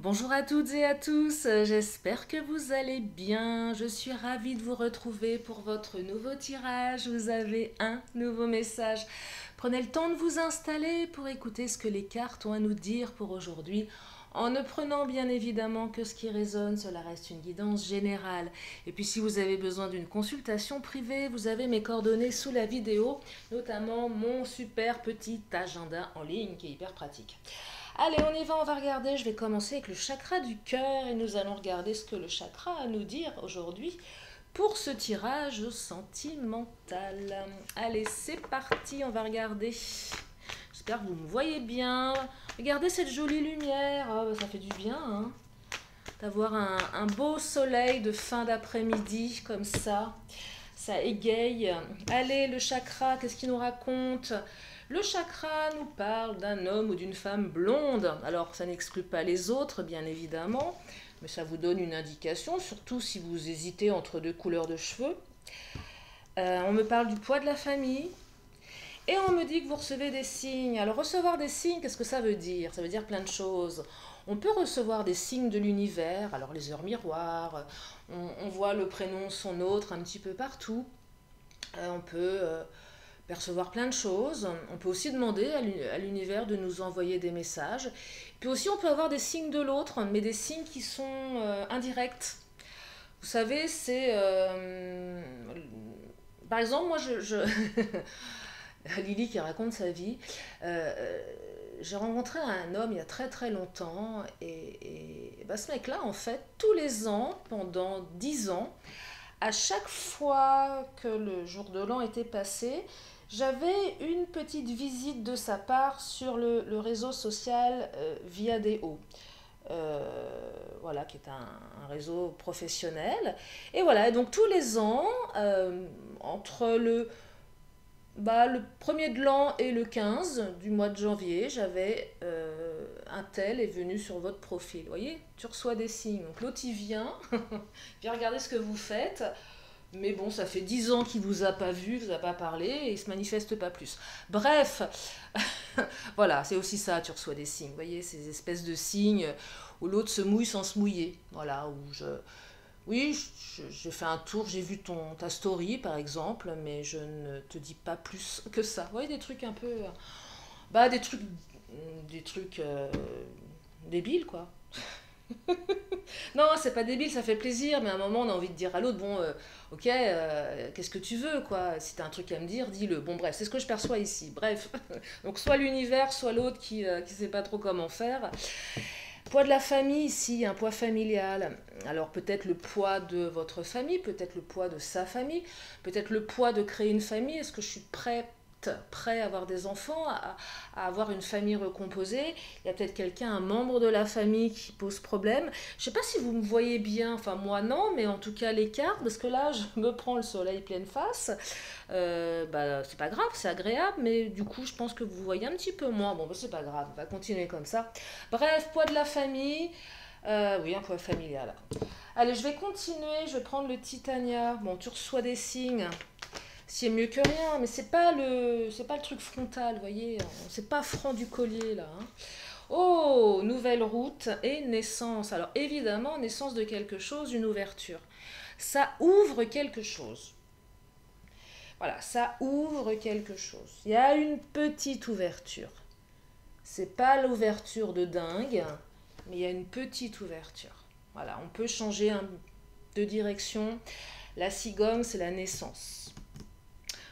Bonjour à toutes et à tous, j'espère que vous allez bien. Je suis ravie de vous retrouver pour votre nouveau tirage. Vous avez un nouveau message. Prenez le temps de vous installer pour écouter ce que les cartes ont à nous dire pour aujourd'hui. En ne prenant bien évidemment que ce qui résonne, cela reste une guidance générale. Et puis si vous avez besoin d'une consultation privée, vous avez mes coordonnées sous la vidéo, notamment mon super petit agenda en ligne qui est hyper pratique. Allez, on y va, on va regarder. Je vais commencer avec le chakra du cœur et nous allons regarder ce que le chakra a à nous dire aujourd'hui pour ce tirage sentimental. Allez, c'est parti, on va regarder. J'espère que vous me voyez bien. Regardez cette jolie lumière, oh, ça fait du bien, hein, d'avoir un beau soleil de fin d'après-midi comme ça. Ça égaye. Allez, le chakra, qu'est-ce qu'il nous raconte? Le chakra nous parle d'un homme ou d'une femme blonde. Alors, ça n'exclut pas les autres, bien évidemment, mais ça vous donne une indication, surtout si vous hésitez entre deux couleurs de cheveux. On me parle du poids de la famille. Et on me dit que vous recevez des signes. Alors, recevoir des signes, qu'est-ce que ça veut dire? Ça veut dire plein de choses. On peut recevoir des signes de l'univers, alors les heures miroirs, on voit le prénom, son autre, un petit peu partout. On peut percevoir plein de choses. On peut aussi demander à l'univers de nous envoyer des messages. Puis aussi, on peut avoir des signes de l'autre, mais des signes qui sont indirects. Vous savez, c'est... par exemple, moi, Lily qui raconte sa vie. J'ai rencontré un homme il y a très très longtemps et bah, ce mec-là, en fait, tous les ans, pendant 10 ans, à chaque fois que le jour de l'an était passé, j'avais une petite visite de sa part sur le réseau social Viadeo. Voilà, qui est un réseau professionnel. Et voilà, donc tous les ans, entre le premier de l'an et le 15 du mois de janvier, j'avais un tel est venu sur votre profil. Vous voyez, tu reçois des signes. Donc l'autre, il vient, vient regarder ce que vous faites. Mais bon, ça fait 10 ans qu'il vous a pas vu, vous a pas parlé, et il se manifeste pas plus. Bref, voilà, c'est aussi ça, tu reçois des signes. Vous voyez, ces espèces de signes où l'autre se mouille sans se mouiller. Voilà, où je... Oui, j'ai fait un tour, j'ai vu ta story par exemple, mais je ne te dis pas plus que ça. Vous voyez, des trucs un peu... Bah, des trucs débiles, quoi. Non, c'est pas débile, ça fait plaisir, mais à un moment on a envie de dire à l'autre, bon, ok, qu'est-ce que tu veux, quoi? Si t'as un truc à me dire, dis-le. Bon, bref, c'est ce que je perçois ici. Bref, donc soit l'univers, soit l'autre qui sait pas trop comment faire. Poids de la famille ici, un poids familial. Alors peut-être le poids de votre famille, peut-être le poids de sa famille, peut-être le poids de créer une famille. Est-ce que je suis prêt à avoir des enfants, à avoir une famille recomposée? Il y a peut-être quelqu'un, un membre de la famille qui pose problème. Je ne sais pas si vous me voyez bien, enfin moi non, mais en tout cas les cartes, parce que là je me prends le soleil pleine face. Bah, c'est pas grave, c'est agréable, mais du coup je pense que vous voyez un petit peu moins. Bon, bah, c'est pas grave, on va continuer comme ça. Bref, poids de la famille. Oui, un poids familial. Allez, je vais continuer, je vais prendre le Titania. Bon, tu reçois des signes. C'est mieux que rien, mais c'est pas le truc frontal, vous voyez, c'est pas franc du collier là, hein. Oh, nouvelle route et naissance. Alors évidemment, naissance de quelque chose, une ouverture. Ça ouvre quelque chose. Voilà, ça ouvre quelque chose. Il y a une petite ouverture. C'est pas l'ouverture de dingue, mais il y a une petite ouverture. Voilà, on peut changer de direction. La cigogne, c'est la naissance.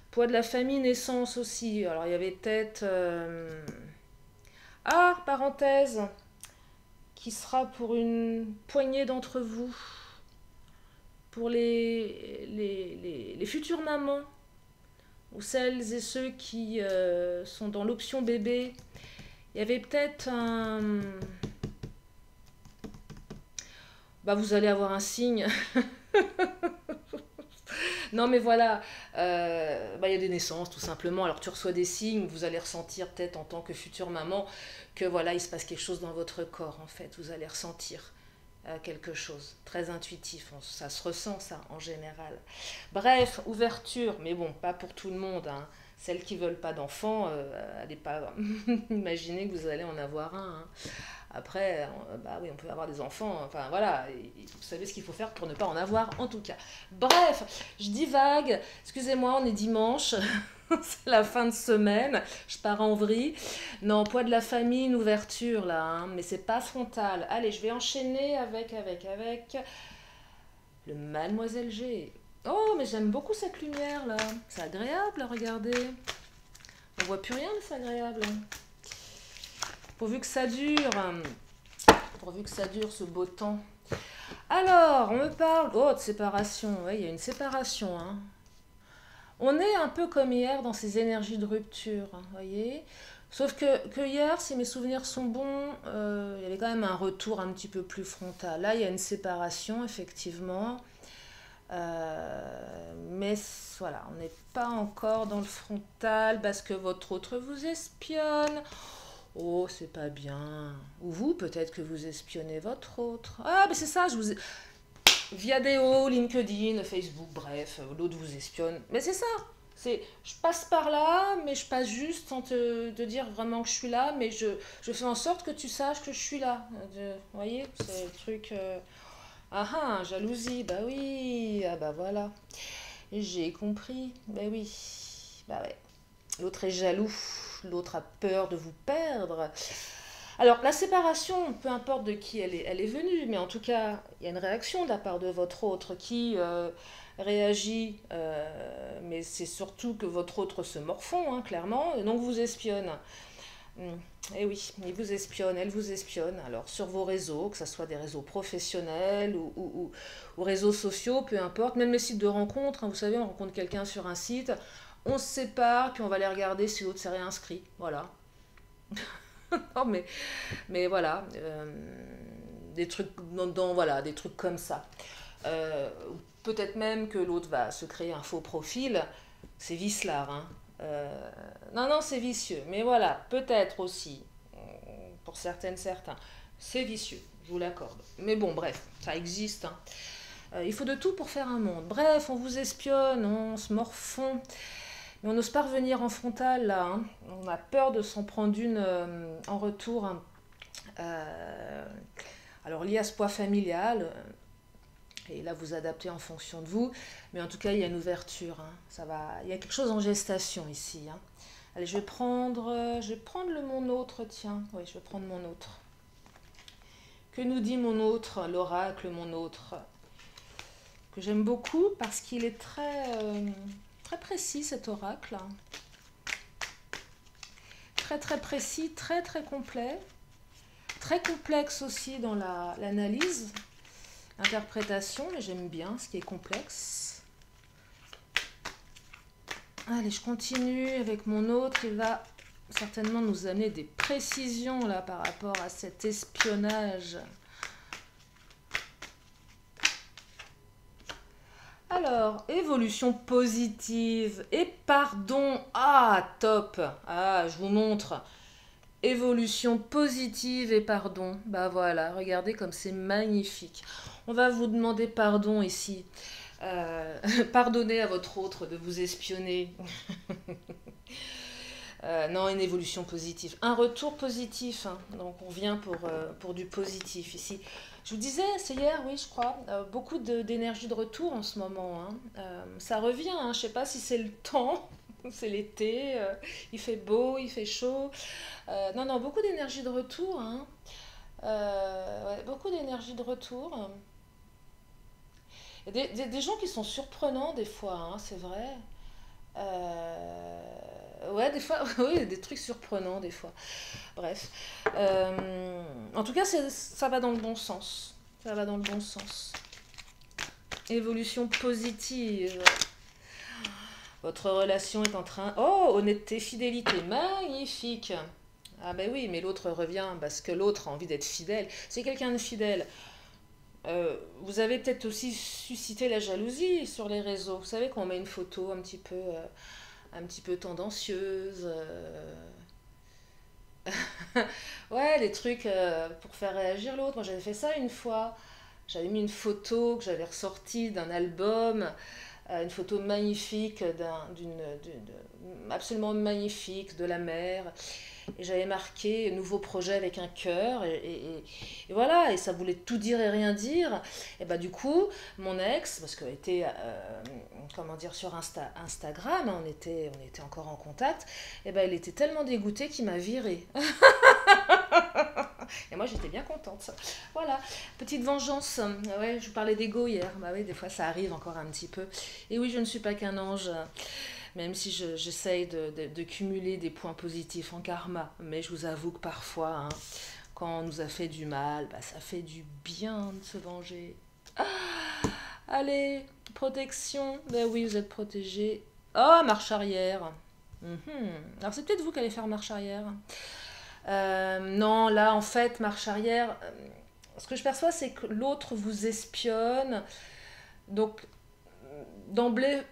Poids de la famille, naissance aussi. Alors il y avait peut-être... Ah, parenthèse, qui sera pour une poignée d'entre vous, pour les futures mamans, ou celles et ceux qui sont dans l'option bébé. Il y avait peut-être un... Bah vous allez avoir un signe. Non mais voilà, bah, il y a des naissances tout simplement. Alors tu reçois des signes, vous allez ressentir peut-être en tant que future maman que voilà, il se passe quelque chose dans votre corps en fait. Vous allez ressentir quelque chose, très intuitif. Ça se ressent ça en général. Bref, ouverture, mais bon, pas pour tout le monde, hein. Celles qui veulent pas d'enfants, allez pas imaginer que vous allez en avoir un, hein. Après, bah oui, on peut avoir des enfants, enfin voilà, et vous savez ce qu'il faut faire pour ne pas en avoir en tout cas. Bref, je divague, excusez-moi, on est dimanche, c'est la fin de semaine, je pars en vrille. Non, poids de la famille, une ouverture là, hein, mais c'est pas frontal. Allez, je vais enchaîner avec le Mademoiselle G. Oh, mais j'aime beaucoup cette lumière là, c'est agréable à regarder. On voit plus rien, mais c'est agréable. Pourvu que ça dure. Pourvu que ça dure ce beau temps. Alors, on me parle. Oh, de séparation. Oui, il y a une séparation. Hein. On est un peu comme hier dans ces énergies de rupture. Vous voyez. Sauf que hier, si mes souvenirs sont bons, il y avait quand même un retour un petit peu plus frontal. Là, il y a une séparation, effectivement. Mais voilà, on n'est pas encore dans le frontal parce que votre autre vous espionne. Oh, c'est pas bien. Ou vous, peut-être que vous espionnez votre autre. Ah, mais c'est ça, je vous... Viadeo, LinkedIn, Facebook, bref, l'autre vous espionne. Mais c'est ça. C'est, je passe par là, mais je passe juste sans te dire vraiment que je suis là, mais je fais en sorte que tu saches que je suis là. Vous voyez, c'est le truc... Ah ah, jalousie, bah oui, ah bah voilà. J'ai compris, bah oui, bah ouais. L'autre est jaloux, l'autre a peur de vous perdre. Alors, la séparation, peu importe de qui elle est venue, mais en tout cas, il y a une réaction de la part de votre autre qui réagit, mais c'est surtout que votre autre se morfond, hein, clairement, et donc vous espionne. Et oui, il vous espionne, elle vous espionne. Alors, sur vos réseaux, que ce soit des réseaux professionnels ou réseaux sociaux, peu importe, même les sites de rencontres, hein, vous savez, on rencontre quelqu'un sur un site, on se sépare, puis on va aller regarder si l'autre s'est réinscrit. Voilà. Non, mais voilà, des trucs voilà, des trucs comme ça. Euh, Peut-être même que l'autre va se créer un faux profil. C'est vicelard, hein. Non, non, c'est vicieux. Mais voilà, peut-être aussi, pour certaines, certains, c'est vicieux, je vous l'accorde. Mais bon, bref, ça existe, hein. Il faut de tout pour faire un monde. Bref, on vous espionne, on se morfond. Mais on n'ose pas revenir en frontal, là. Hein. On a peur de s'en prendre une en retour. Hein. Euh, alors, lié à ce poids familial, et là, vous adaptez en fonction de vous. Mais en tout cas, il y a une ouverture. Hein. Ça va... Il y a quelque chose en gestation ici. Hein. Allez, je vais prendre le mon autre, tiens. Oui, je vais prendre mon autre. Que nous dit mon autre, l'oracle, mon autre? Que j'aime beaucoup parce qu'il est très précis, cet oracle. Très précis, très complet. Très complexe aussi dans l'analyse, l'interprétation, mais j'aime bien ce qui est complexe. Allez, je continue avec mon autre. Il va certainement nous amener des précisions là par rapport à cet espionnage. Alors, évolution positive et pardon. Ah, top. Ah, je vous montre. Évolution positive et pardon. Bah voilà, regardez comme c'est magnifique. On va vous demander pardon ici. Pardonnez à votre autre de vous espionner. Non, une évolution positive. Un retour positif. Hein. Donc on vient pour du positif ici. Je vous disais, c'est hier, oui, je crois, beaucoup d'énergie de retour en ce moment. Hein. Ça revient, hein. Je ne sais pas si c'est le temps, c'est l'été, il fait beau, il fait chaud. Non, non, beaucoup d'énergie de retour. Hein. Ouais, beaucoup d'énergie de retour. Il y a des gens qui sont surprenants des fois, hein, c'est vrai. Ouais, des fois, oui, des trucs surprenants des fois. Bref. En tout cas, ça va dans le bon sens. Ça va dans le bon sens. Évolution positive. Votre relation est en train... Oh, honnêteté, fidélité, magnifique. Ah ben oui, mais l'autre revient parce que l'autre a envie d'être fidèle. C'est quelqu'un de fidèle. Vous avez peut-être aussi suscité la jalousie sur les réseaux. Vous savez qu'on met une photo un petit peu tendancieuse. Ouais, des trucs pour faire réagir l'autre. Moi, j'avais fait ça une fois. J'avais mis une photo que j'avais ressortie d'un album. une photo magnifique, absolument magnifique de la mer. Et j'avais marqué nouveau projet avec un cœur. Et voilà, et ça voulait tout dire et rien dire. Et bah du coup, mon ex, parce qu'elle était, comment dire, sur Instagram, hein, on était encore en contact, et ben il était tellement dégoûté qu'il m'a viré. Et moi j'étais bien contente. Voilà, petite vengeance. Ouais, je vous parlais d'ego hier. Bah oui, des fois ça arrive encore un petit peu. Et oui, je ne suis pas qu'un ange, même si j'essaye de cumuler des points positifs en karma. Mais je vous avoue que parfois, hein, quand on nous a fait du mal, bah, ça fait du bien de se venger. Ah, allez, protection. Ben oui, vous êtes protégé. Oh, marche arrière. Mhm. Alors c'est peut-être vous qui allez faire marche arrière. Non, là, en fait, marche arrière. Ce que je perçois, c'est que l'autre vous espionne. Donc, d'emblée,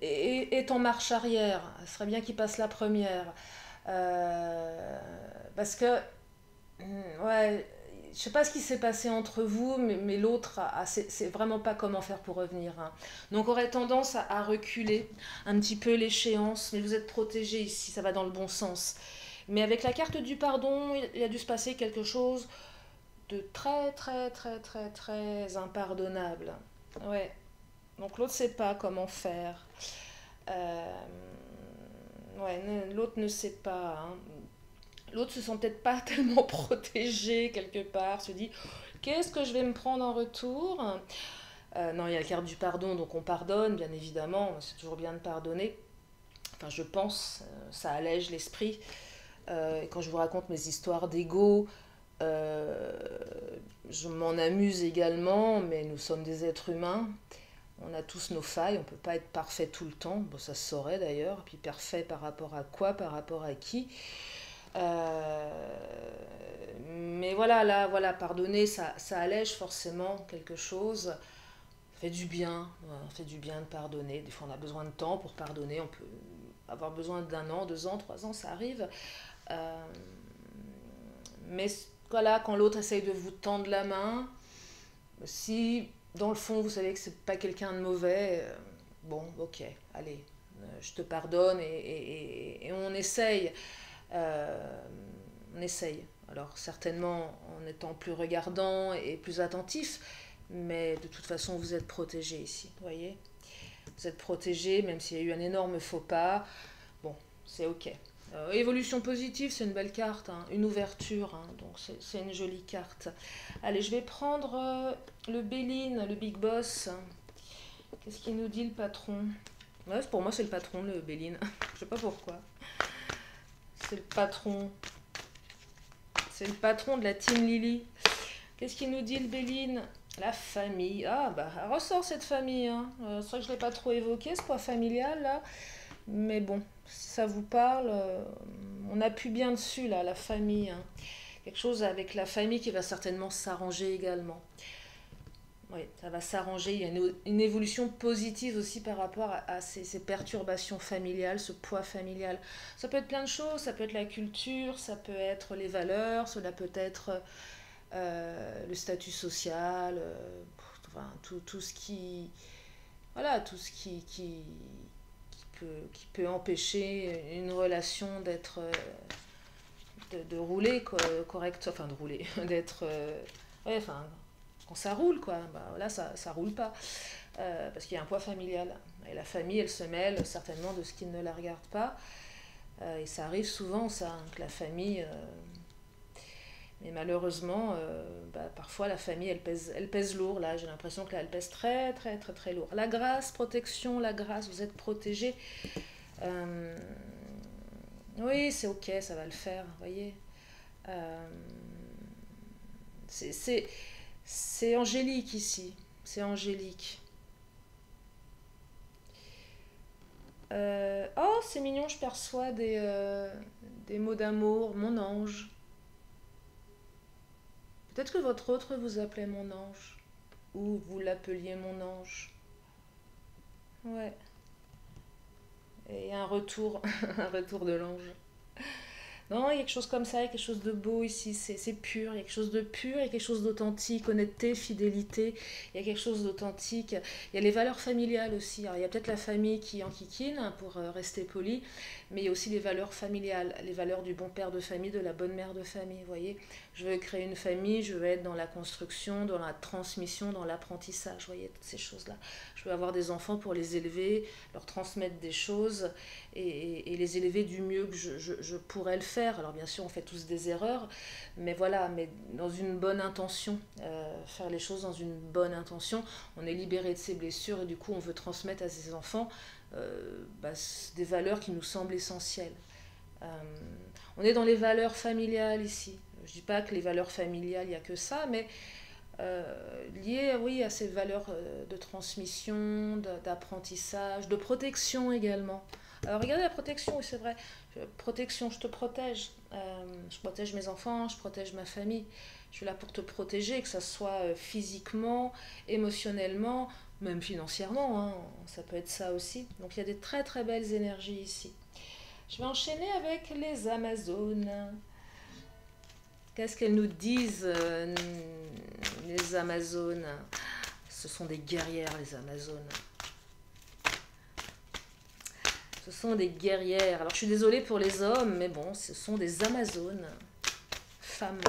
est en marche arrière. Ce serait bien qu'il passe la première. Euh, Parce que, ouais, je sais pas ce qui s'est passé entre vous, mais l'autre, c'est vraiment pas comment faire pour revenir, hein. Donc, aurait tendance à reculer un petit peu l'échéance, mais vous êtes protégé ici, ça va dans le bon sens. Mais avec la carte du pardon, il a dû se passer quelque chose de très, très, très, très, très impardonnable. Ouais. Donc l'autre ne sait pas comment faire. Euh, ouais, l'autre ne sait pas, hein. L'autre se sent peut-être pas tellement protégé quelque part, se dit qu'est-ce que je vais me prendre en retour. Non, il y a la carte du pardon, donc on pardonne, bien évidemment, c'est toujours bien de pardonner. Enfin, je pense, ça allège l'esprit. Quand je vous raconte mes histoires d'ego, euh, je m'en amuse également, mais nous sommes des êtres humains. On a tous nos failles, on ne peut pas être parfait tout le temps. Bon, ça se saurait d'ailleurs. Puis parfait par rapport à quoi, par rapport à qui. Mais voilà, là, voilà, pardonner, ça allège forcément quelque chose. Ça fait du bien, voilà, ça fait du bien de pardonner. Des fois, on a besoin de temps pour pardonner. On peut avoir besoin d'un an, 2 ans, 3 ans, ça arrive. Euh, mais voilà, quand l'autre essaye de vous tendre la main, si dans le fond vous savez que c'est pas quelqu'un de mauvais, bon, ok, allez, je te pardonne et on essaye. euh, on essaye. Alors certainement en étant plus regardant et plus attentif, mais de toute façon vous êtes protégé ici, vous voyez. Vous êtes protégé même s'il y a eu un énorme faux pas. Bon, c'est ok. Évolution positive, c'est une belle carte, hein, une ouverture, hein, donc c'est une jolie carte. Allez, je vais prendre le Béline, le Big Boss. Qu'est-ce qu'il nous dit le patron? Ouais, pour moi, c'est le patron, le Béline. Je sais pas pourquoi. C'est le patron. C'est le patron de la Team Lily. Qu'est-ce qu'il nous dit le Béline? La famille. Ah, bah, elle ressort cette famille, hein. C'est vrai que je ne l'ai pas trop évoqué, ce poids familial, là. Mais bon, si ça vous parle, on appuie bien dessus, là, la famille, hein. Quelque chose avec la famille qui va certainement s'arranger également. Oui, ça va s'arranger. Il y a une évolution positive aussi par rapport à ces perturbations familiales, ce poids familial. Ça peut être plein de choses, ça peut être la culture, ça peut être les valeurs, cela peut être le statut social, enfin, tout ce qui... Voilà, tout ce qui peut empêcher une relation d'être... de rouler correct, enfin de rouler, d'être... ouais, enfin, quand ça roule, quoi, bah, là, ça roule pas. Parce qu'il y a un poids familial. Et la famille, elle se mêle certainement de ce qui ne la regarde pas. Et ça arrive souvent, ça, hein, que la famille... mais malheureusement, bah, parfois la famille, elle pèse lourd. Là, j'ai l'impression que là, elle pèse très, très, très, très lourd. La grâce, protection, la grâce, vous êtes protégé. Euh, oui, c'est ok, ça va le faire, vous voyez. Euh, c'est, c'est, c'est angélique ici. C'est angélique. Oh, c'est mignon, je perçois des mots d'amour. Mon ange. Peut-être que votre autre vous appelait mon ange. Ou vous l'appeliez mon ange. Ouais. Et un retour, un retour de l'ange. Non, il y a quelque chose comme ça, il y a quelque chose de beau ici, c'est pur, il y a quelque chose de pur, il y a quelque chose d'authentique, honnêteté, fidélité, il y a quelque chose d'authentique. Il y a les valeurs familiales aussi. Alors, il y a peut-être la famille qui enquiquine, hein, pour rester poli, mais il y a aussi les valeurs familiales, les valeurs du bon père de famille, de la bonne mère de famille, vous voyez. Je veux créer une famille, je veux être dans la construction, dans la transmission, dans l'apprentissage, vous voyez, toutes ces choses-là. Je veux avoir des enfants pour les élever, leur transmettre des choses et les élever du mieux que je pourrais le faire. Alors bien sûr, on fait tous des erreurs, mais voilà, mais dans une bonne intention, faire les choses dans une bonne intention. On est libéré de ses blessures et du coup, on veut transmettre à ses enfants des valeurs qui nous semblent essentielles. Euh, on est dans les valeurs familiales ici. Je ne dis pas que les valeurs familiales, il n'y a que ça, mais liées, oui, à ces valeurs de transmission, d'apprentissage, de protection également. Alors regardez la protection, oui c'est vrai. Protection, je te protège. Je protège mes enfants, je protège ma famille. Je suis là pour te protéger, que ce soit physiquement, émotionnellement, même financièrement, hein, ça peut être ça aussi. Donc il y a des très très belles énergies ici. Je vais enchaîner avec les Amazones. Qu'est-ce qu'elles nous disent, les Amazones? Ce sont des guerrières, les Amazones. Ce sont des guerrières. Alors je suis désolée pour les hommes, mais bon, ce sont des Amazones. Femmes.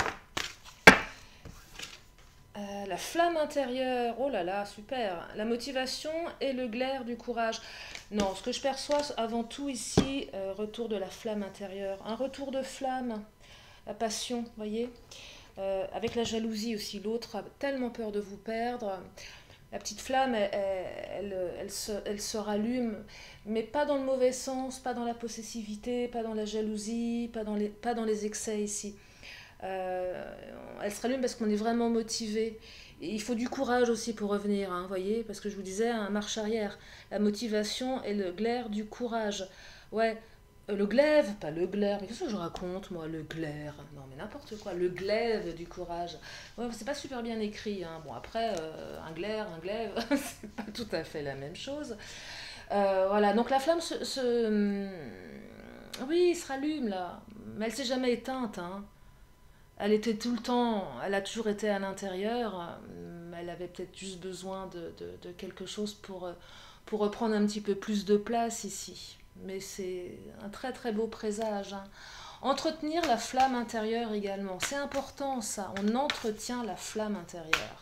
La flamme intérieure, oh là là, super. La motivation et le glaire du courage. Non, ce que je perçois avant tout ici, retour de la flamme intérieure. Un retour de flamme, la passion, voyez. Avec la jalousie aussi, l'autre a tellement peur de vous perdre. La petite flamme, elle se rallume, mais pas dans le mauvais sens, pas dans la possessivité, pas dans la jalousie, pas dans les excès ici. Elle se rallume parce qu'on est vraiment motivé. Et il faut du courage aussi pour revenir, hein, voyez, parce que je vous disais, un marche arrière. La motivation et le glaire du courage. Ouais, le glaive, pas le glaire, mais qu'est-ce que je raconte, moi, le glaire? Non, mais n'importe quoi, le glaive du courage. Ouais, c'est pas super bien écrit, hein. Bon, après, un glaire, un glaive, c'est pas tout à fait la même chose. Voilà, donc la flamme oui, il se rallume, là. Mais elle s'est jamais éteinte, hein. Elle était tout le temps, elle a toujours été à l'intérieur. Elle avait peut-être juste besoin de quelque chose pour reprendre un petit peu plus de place ici. Mais c'est un très très beau présage, hein. Entretenir la flamme intérieure également, c'est important ça, on entretient la flamme intérieure.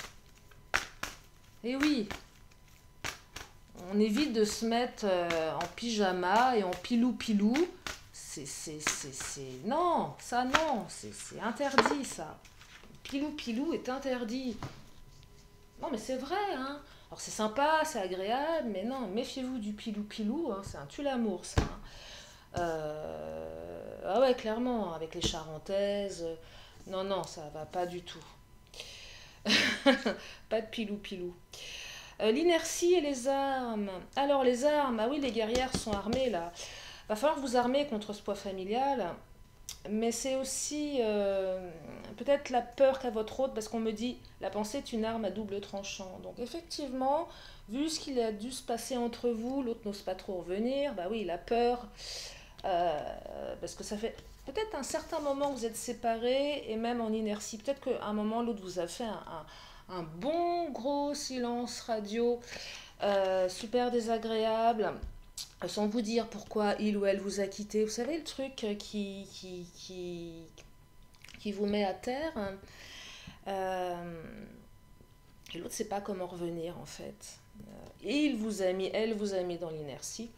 Et oui, on évite de se mettre en pyjama et en pilou-pilou. Non, ça non, c'est interdit ça. Pilou-pilou est interdit. Non mais c'est vrai, hein. Alors c'est sympa, c'est agréable, mais non, méfiez-vous du pilou-pilou, hein, c'est un tue-l'amour ça, hein. Ah ouais, clairement, avec les charentaises, non, non, ça va pas du tout. Pas de pilou-pilou. L'inertie et les armes. Alors les armes, ah oui, les guerrières sont armées là. Va falloir vous armer contre ce poids familial, mais c'est aussi peut-être la peur qu'a votre hôte, parce qu'on me dit la pensée est une arme à double tranchant. Donc effectivement, vu ce qu'il a dû se passer entre vous, l'autre n'ose pas trop revenir, bah oui, la peur, parce que ça fait peut-être un certain moment que vous êtes séparés, et même en inertie, peut-être qu'à un moment l'autre vous a fait un bon gros silence radio, super désagréable, sans vous dire pourquoi il ou elle vous a quitté. Vous savez le truc qui vous met à terre, euh, et l'autre ne sait pas comment revenir en fait. Et il vous a mis, elle vous a mis dans l'inertie,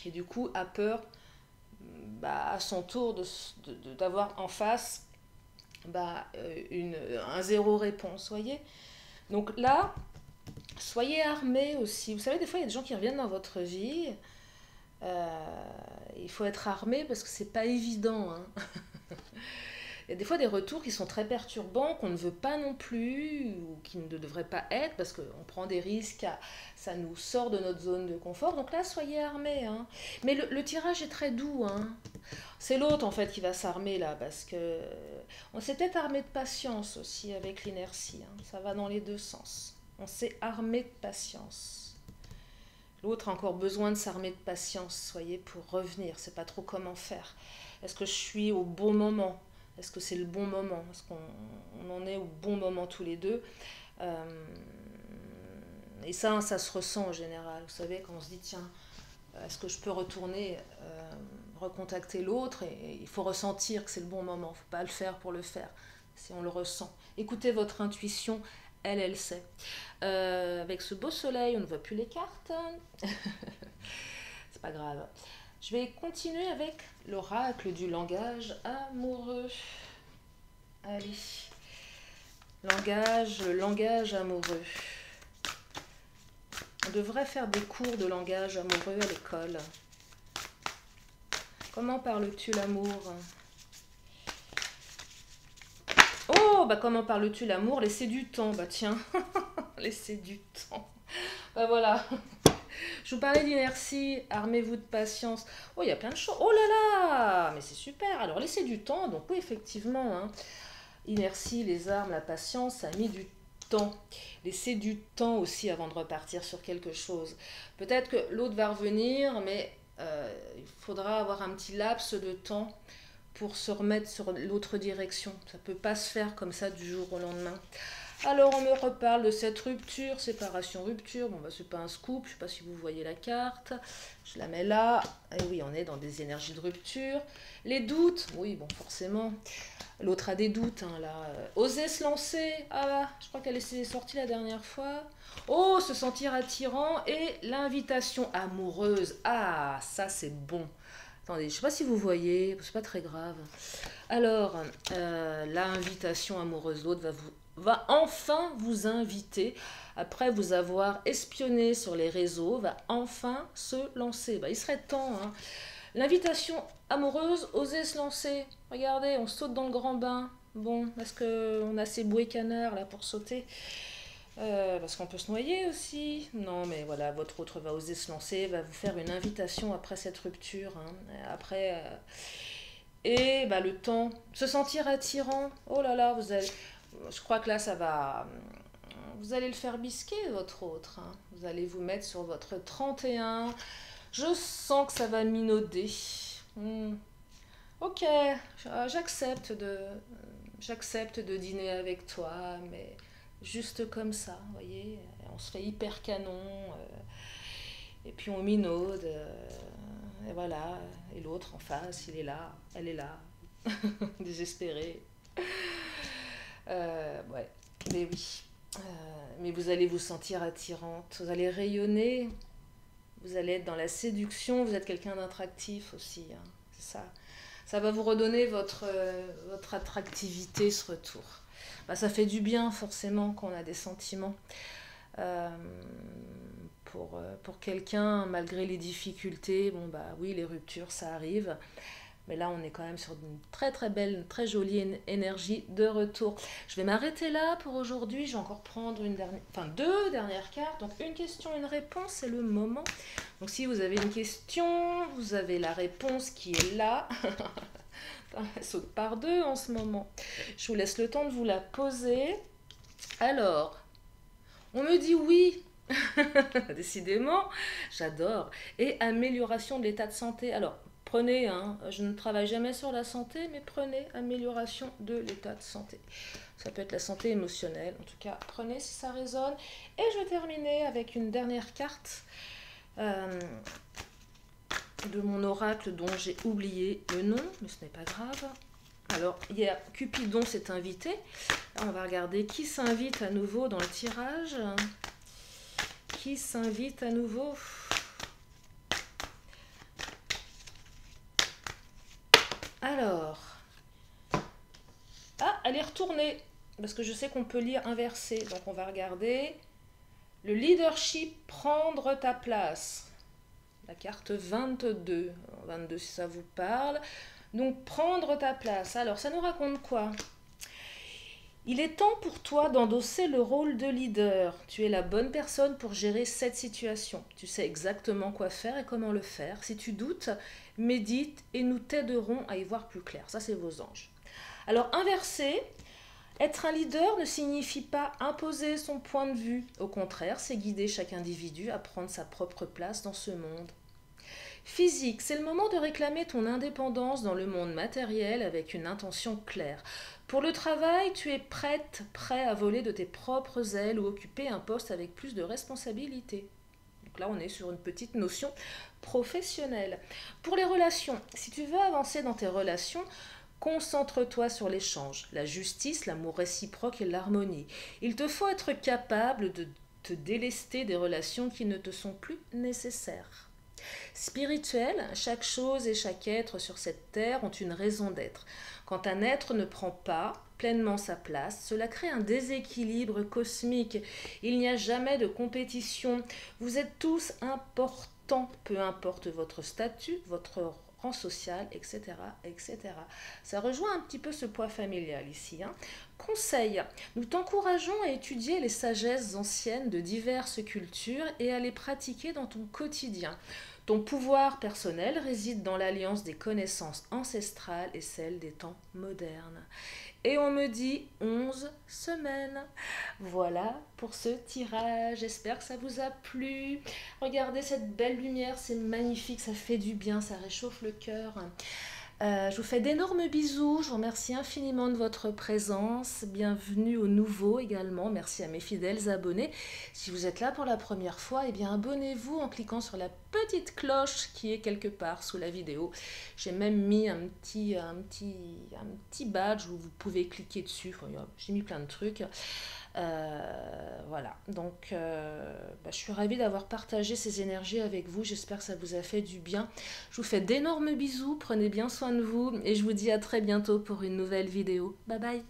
et du coup a peur, à son tour d'avoir en face un zéro réponse, voyez. Donc là, soyez armés aussi. Vous savez, des fois, il y a des gens qui reviennent dans votre vie. Il faut être armé parce que c'est pas évident, hein. Il y a des fois des retours qui sont très perturbants, qu'on ne veut pas non plus, ou qui ne devraient pas être, parce qu'on prend des risques, ça nous sort de notre zone de confort. Donc là, soyez armés, hein. Mais le tirage est très doux, hein. C'est l'autre, en fait, qui va s'armer, là, parce que on s'est peut-être armé de patience aussi avec l'inertie, hein. Ça va dans les deux sens. On s'est armé de patience. L'autre a encore besoin de s'armer de patience, voyez, pour revenir. C'est pas trop comment faire. Est-ce que je suis au bon moment? Est-ce que c'est le bon moment? Est-ce qu'on en est au bon moment tous les deux? Euh, et ça se ressent en général. Vous savez, quand on se dit, tiens, est-ce que je peux retourner recontacter l'autre et il faut ressentir que c'est le bon moment. Il ne faut pas le faire pour le faire, si on le ressent. Écoutez votre intuition, elle sait. Avec ce beau soleil, on ne voit plus les cartes. C'est pas grave. Je vais continuer avec l'oracle du langage amoureux. Allez. Le langage amoureux. On devrait faire des cours de langage amoureux à l'école. Comment parles-tu l'amour? Oh, bah comment parles-tu l'amour? Laissez du temps, bah tiens. Laissez du temps. Bah voilà. Je vous parlais d'inertie, armez-vous de patience. Oh, il y a plein de choses. Oh là là, mais c'est super. Alors, laissez du temps. Donc oui, effectivement, hein. Inertie, les armes, la patience, ça a mis du temps. Laissez du temps aussi avant de repartir sur quelque chose. Peut-être que l'autre va revenir, mais il faudra avoir un petit laps de temps pour se remettre sur l'autre direction. Ça ne peut pas se faire comme ça du jour au lendemain. Alors on me reparle de cette rupture, séparation, rupture. Bon bah c'est pas un scoop, je sais pas si vous voyez la carte. Je la mets là. Et oui, on est dans des énergies de rupture. Les doutes, oui bon forcément. L'autre a des doutes hein, là. Oser se lancer. Ah bah, je crois qu'elle est sortie la dernière fois. Oh, se sentir attirant et l'invitation amoureuse. Ah, ça c'est bon. Attendez, je sais pas si vous voyez, c'est pas très grave. Alors, l'invitation amoureuse, l'autre va enfin vous inviter, après vous avoir espionné sur les réseaux, va enfin se lancer. Bah, il serait temps. Hein. L'invitation amoureuse, oser se lancer. Regardez, on saute dans le grand bain. Bon, est-ce qu'on a ces bouées canards là pour sauter? Parce qu'on peut se noyer aussi. Non, mais voilà, votre autre va oser se lancer, va vous faire une invitation après cette rupture. Hein. Après, et bah, le temps, se sentir attirant. Oh là là, je crois que là, ça va. Vous allez le faire bisquer, votre autre. Hein. Vous allez vous mettre sur votre 31. Je sens que ça va minauder. Ok, j'accepte de dîner avec toi, mais juste comme ça, vous voyez, on se fait hyper canon, et puis on minaude, et voilà, et l'autre en face, il est là, elle est là, désespérée. Ouais, mais oui, mais vous allez vous sentir attirante, vous allez rayonner, vous allez être dans la séduction, vous êtes quelqu'un d'attractif aussi, hein, c'est ça. Ça va vous redonner votre attractivité, ce retour. Bah, ça fait du bien, forcément, quand on a des sentiments euh, pour quelqu'un, malgré les difficultés. Bon, bah oui, les ruptures, ça arrive. Mais là, on est quand même sur une très très belle, une très jolie énergie de retour. Je vais m'arrêter là pour aujourd'hui. Je vais encore prendre deux dernières cartes. Donc une question, une réponse, c'est le moment. Donc si vous avez une question, vous avez la réponse qui est là. Elle saute par deux en ce moment. Je vous laisse le temps de vous la poser. Alors, on me dit oui. Décidément, j'adore. Et amélioration de l'état de santé. Alors, prenez, hein, je ne travaille jamais sur la santé, mais prenez amélioration de l'état de santé. Ça peut être la santé émotionnelle, en tout cas, prenez si ça résonne. Et je vais terminer avec une dernière carte de mon oracle dont j'ai oublié le nom, mais ce n'est pas grave. Alors, hier, Cupidon s'est invité. Là, on va regarder qui s'invite à nouveau dans le tirage. Qui s'invite à nouveau? Alors, ah, elle est retournée, parce que je sais qu'on peut lire inversé, donc on va regarder. Le leadership, prendre ta place. La carte 22, 22 si ça vous parle. Donc, prendre ta place. Alors, ça nous raconte quoi? Il est temps pour toi d'endosser le rôle de leader. Tu es la bonne personne pour gérer cette situation. Tu sais exactement quoi faire et comment le faire. Si tu doutes, médite et nous t'aiderons à y voir plus clair. Ça, c'est vos anges. Alors, inversé, être un leader ne signifie pas imposer son point de vue. Au contraire, c'est guider chaque individu à prendre sa propre place dans ce monde. Physique, c'est le moment de réclamer ton indépendance dans le monde matériel avec une intention claire. Pour le travail, tu es prêt à voler de tes propres ailes ou occuper un poste avec plus de responsabilité. Donc là, on est sur une petite notion professionnelle. Pour les relations, si tu veux avancer dans tes relations, concentre-toi sur l'échange, la justice, l'amour réciproque et l'harmonie. Il te faut être capable de te délester des relations qui ne te sont plus nécessaires. Spirituel, chaque chose et chaque être sur cette terre ont une raison d'être. Quand un être ne prend pas pleinement sa place, cela crée un déséquilibre cosmique. Il n'y a jamais de compétition. Vous êtes tous importants, peu importe votre statut, votre rang social, etc., etc. Ça rejoint un petit peu ce poids familial ici. Conseil, nous t'encourageons à étudier les sagesses anciennes de diverses cultures et à les pratiquer dans ton quotidien. Ton pouvoir personnel réside dans l'alliance des connaissances ancestrales et celles des temps modernes. Et on me dit 11 semaines. Voilà pour ce tirage. J'espère que ça vous a plu. Regardez cette belle lumière, c'est magnifique, ça fait du bien, ça réchauffe le cœur. Je vous fais d'énormes bisous, je vous remercie infiniment de votre présence, bienvenue aux nouveaux également, merci à mes fidèles abonnés. Si vous êtes là pour la première fois, eh bien abonnez-vous en cliquant sur la petite cloche qui est quelque part sous la vidéo. J'ai même mis un petit badge où vous pouvez cliquer dessus, j'ai mis plein de trucs. Voilà, donc je suis ravie d'avoir partagé ces énergies avec vous, j'espère que ça vous a fait du bien. Je vous fais d'énormes bisous, prenez bien soin de vous et je vous dis à très bientôt pour une nouvelle vidéo. Bye bye.